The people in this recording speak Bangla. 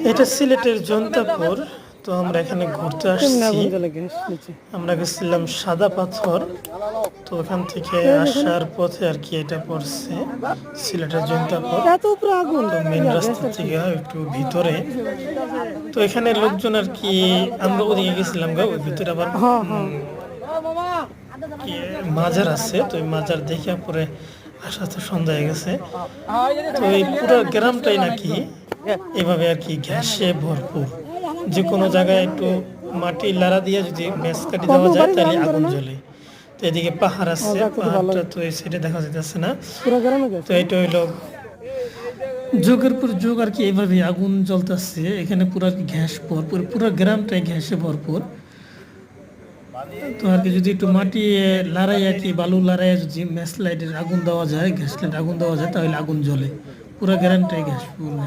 এটা সিলেটের জন্তাপুর। তো আমরা এখানে ঘুরতে আসছি। আমরা গেছিলাম সাদা পাথর। তো ওখান থেকে আসার পথে আর কি এটা পড়ছে সিলেটের জন্তাপুর। তো মেন রাস্তা থেকে একটু ভিতরে। তো এখানে লোকজন আর কি, আমরা ওদিকে গেছিলাম গা, ওই ভিতরে আবার কি মাজার আছে। তো ওই মাজার দেখে পরে আসা তো সন্ধ্যা হয়ে গেছে। তো এই পুরো গ্রামটাই নাকি এভাবে আর কি ঘ্যাসে ভরপুর। যে কোনো জায়গায় একটু মাটি লাড়া দিয়ে যদি ম্যাচ কাটি দেওয়া যায় তাহলে আগুন জ্বলে। তো এদিকে পাহাড় আছে, পাহাড়টা তো এই সাইডে দেখা যাচ্ছে না। তো এটা হইলো যুগের পর যুগ আর কি এইভাবে আগুন জ্বলতেছে এখানে। পুরো আর কি ঘ্যাস ভরপুর, পুরো গ্রামটাই ঘ্যাসে ভরপুর। তো আর কি যদি একটু মাটি লড়াই আর কি বালু লড়াই যদি ম্যাচ লাইটের আগুন দেওয়া যায়, গ্যাস লাইট আগুন দেওয়া যায় তাহলে আগুন জ্বলে। পুরো গ্রামটাই গ্যাস।